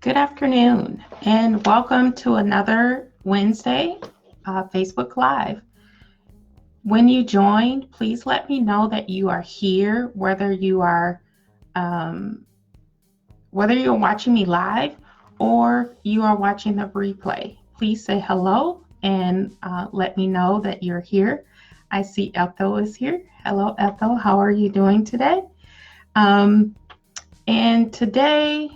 Good afternoon, and welcome to another Wednesday Facebook Live. When you join, please let me know that you are here, um, whether you're watching me live or you are watching the replay. Please say hello and let me know that you're here. I see Ethel is here. Hello, Ethel. How are you doing today? Um, and today,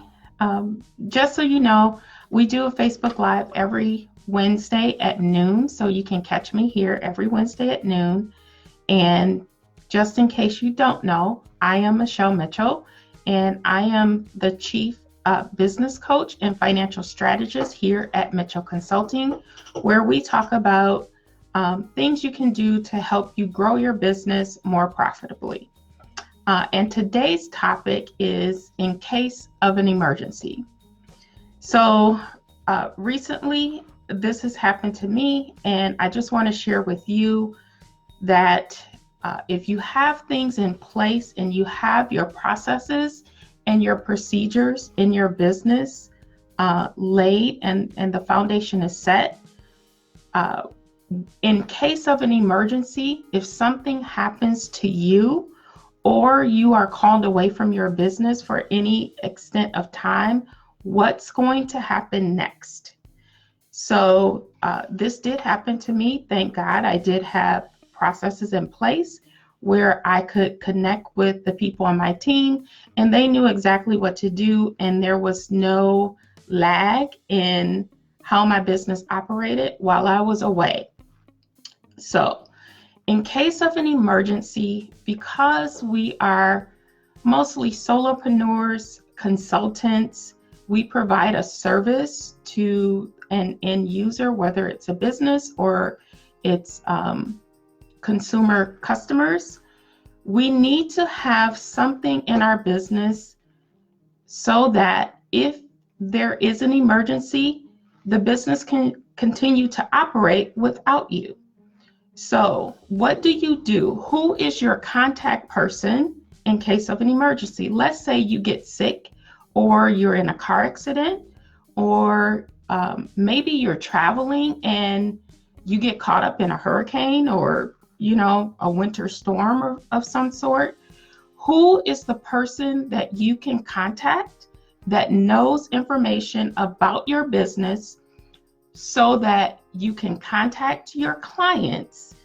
just so you know, we do a Facebook Live every Wednesday at noon. So you can catch me here every Wednesday at noon. And just in case you don't know, I am Michelle Mitchell, and I am the Chief Business Coach and Financial Strategist here at Mitchell Consulting, where we talk about things you can do to help you grow your business more profitably. And today's topic is in case of an emergency. So recently, this has happened to me, and I just want to share with you that if you have things in place and you have your processes and your procedures in your business laid and the foundation is set, in case of an emergency, if something happens to you or you are called away from your business for any extent of time, what's going to happen next? So this did happen to me. Thank God I did have processes in place where I could connect with the people on my team and they knew exactly what to do, and there was no lag in how my business operated while I was away. So in case of an emergency, because we are mostly solopreneurs, consultants, we provide a service to an end user, whether it's a business or it's consumer customers. We need to have something in our business so that if there is an emergency, the business can continue to operate without you. So what do you do? Who is your contact person in case of an emergency? Let's say you get sick, or you're in a car accident, or maybe you're traveling and you get caught up in a hurricane or, a winter storm of some sort. Who is the person that you can contact that knows information about your business so that you can contact your clients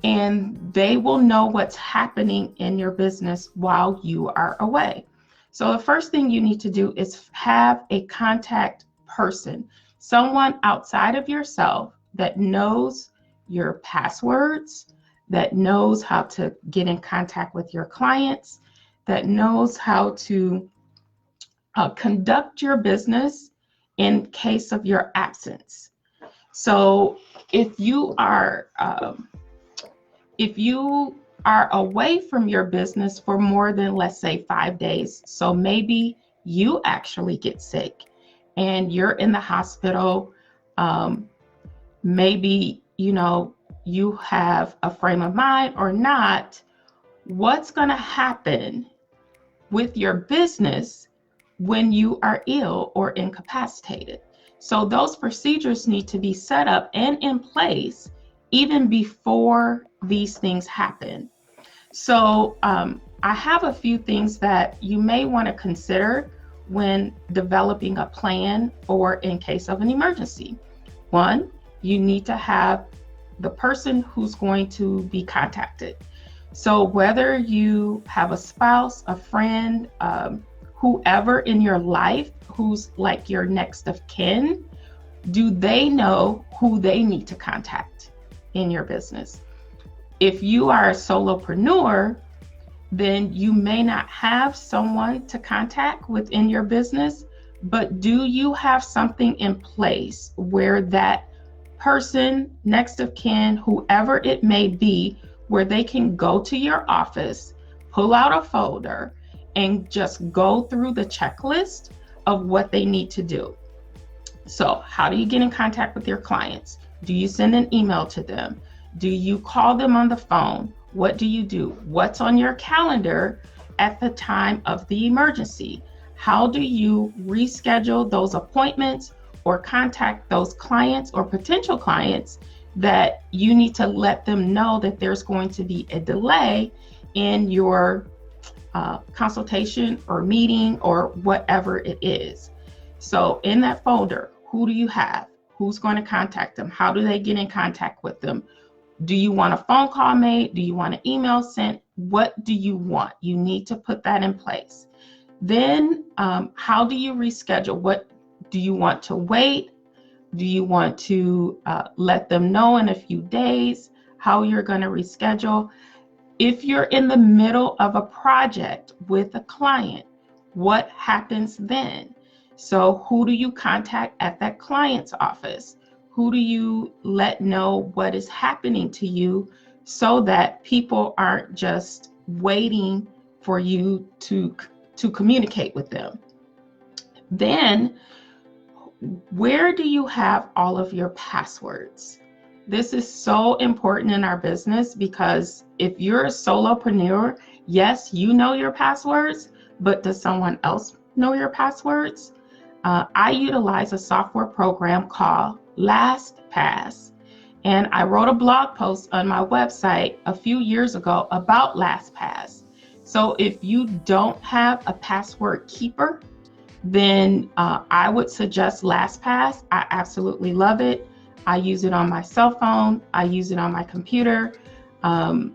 and they will know what's happening in your business while you are away? So the first thing you need to do is have a contact person, someone outside of yourself that knows your passwords, that knows how to get in contact with your clients, that knows how to conduct your business in case of your absence. So if you are away from your business for more than, let's say, 5 days, so maybe you actually get sick and you're in the hospital, maybe, you have a frame of mind or not, what's going to happen with your business when you are ill or incapacitated? So those procedures need to be set up and in place even before these things happen. So I have a few things that you may want to consider when developing a plan or in case of an emergency. One, you need to have the person who's going to be contacted. So whether you have a spouse, a friend, whoever in your life who's like your next of kin, do they know who they need to contact in your business? If you are a solopreneur, then you may not have someone to contact within your business, but do you have something in place where that person, next of kin, whoever it may be, where they can go to your office, pull out a folder, and just go through the checklist of what they need to do? So how do you get in contact with your clients? Do you send an email to them? Do you call them on the phone? What do you do? What's on your calendar at the time of the emergency? How do you reschedule those appointments or contact those clients or potential clients that you need to let them know that there's going to be a delay in your consultation or meeting or whatever it is? So in that folder, who do you have? Who's going to contact them? How do they get in contact with them? Do you want a phone call made? Do you want an email sent? What do you want? You need to put that in place. Then how do you reschedule? What do you want to wait? Do you want to let them know in a few days how you're going to reschedule? If you're in the middle of a project with a client, what happens then? So who do you contact at that client's office? Who do you let know what is happening to you so that people aren't just waiting for you to communicate with them? Then, where do you have all of your passwords? This is so important in our business because if you're a solopreneur, yes, you know your passwords, but does someone else know your passwords? I utilize a software program called LastPass, and I wrote a blog post on my website a few years ago about LastPass. So if you don't have a password keeper, then I would suggest LastPass. I absolutely love it. I use it on my cell phone. I use it on my computer. And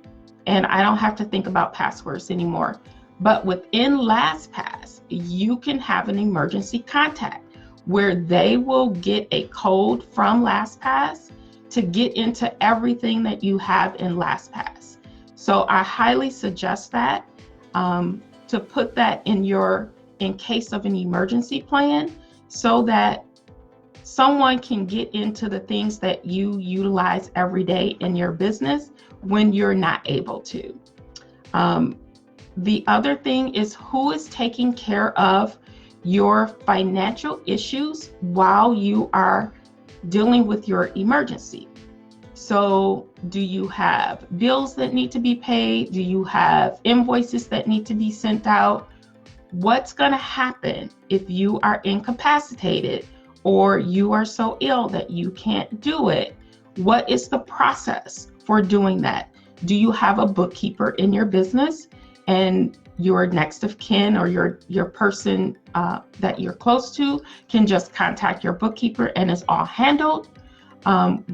I don't have to think about passwords anymore. But within LastPass, you can have an emergency contact where they will get a code from LastPass to get into everything that you have in LastPass. So I highly suggest that to put that in case of an emergency plan so that someone can get into the things that you utilize every day in your business when you're not able to. The other thing is who is taking care of your financial issues while you are dealing with your emergency. So do you have bills that need to be paid? Do you have invoices that need to be sent out? What's going to happen if you are incapacitated or you are so ill that you can't do it? What is the process for doing that? Do you have a bookkeeper in your business and your next of kin or your person that you're close to can just contact your bookkeeper and it's all handled?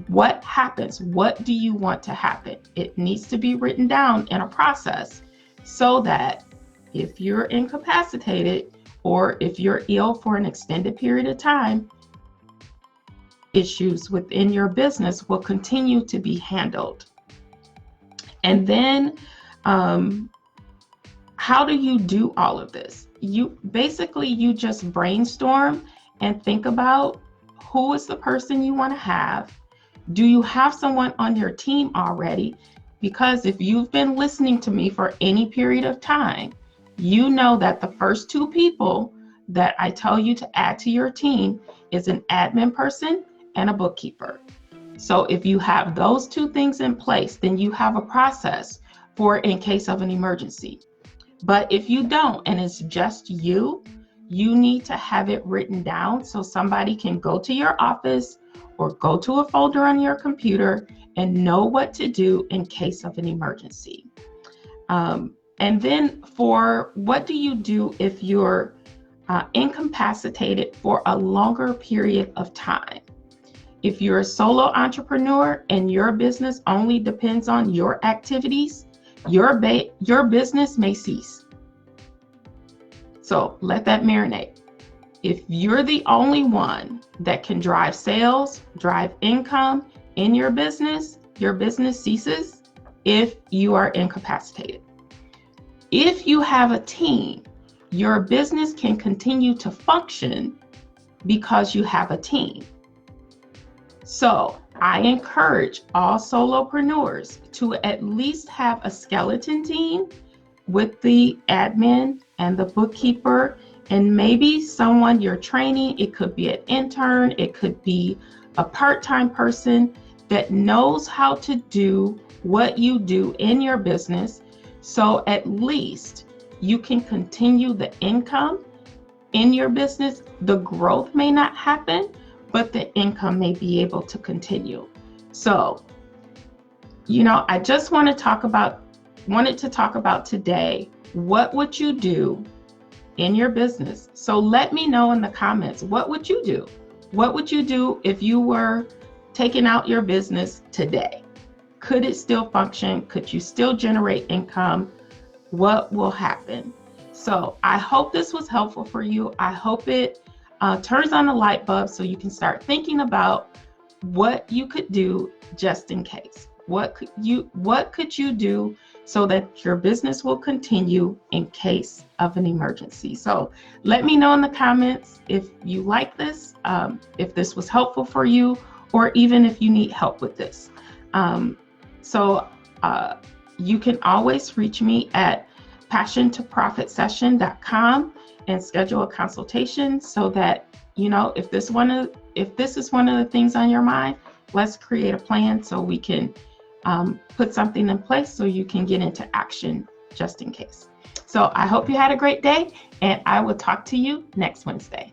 What happens? What do you want to happen? It needs to be written down in a process so that if you're incapacitated or if you're ill for an extended period of time, issues within your business will continue to be handled. And then, how do you do all of this? You just brainstorm and think about who is the person you want to have. Do you have someone on your team already? Because if you've been listening to me for any period of time, you know that the first two people that I tell you to add to your team is an admin person and a bookkeeper. So if you have those two things in place, then you have a process for in case of an emergency. But if you don't, and it's just you need to have it written down so somebody can go to your office or go to a folder on your computer and know what to do in case of an emergency. And then for what do you do if you're incapacitated for a longer period of time? If you're a solo entrepreneur and your business only depends on your activities, your business may cease. So let that marinate. If you're the only one that can drive sales, drive income in your business ceases if you are incapacitated. If you have a team, your business can continue to function because you have a team. So I encourage all solopreneurs to at least have a skeleton team with the admin and the bookkeeper and maybe someone you're training. It could be an intern, it could be a part-time person that knows how to do what you do in your business. So at least you can continue the income in your business, the growth may not happen, but the income may be able to continue. So, I just wanted to talk about today, what would you do in your business? So let me know in the comments, what would you do? What would you do if you were taking out your business today? Could it still function? Could you still generate income? What will happen? So I hope this was helpful for you. I hope it turns on the light bulb so you can start thinking about what you could do just in case. What could you do so that your business will continue in case of an emergency? So let me know in the comments if you like this, if this was helpful for you, or even if you need help with this. You can always reach me at passiontoprofitsession.com and schedule a consultation so that, if this is one of the things on your mind, let's create a plan so we can put something in place so you can get into action just in case. So I hope you had a great day, and I will talk to you next Wednesday.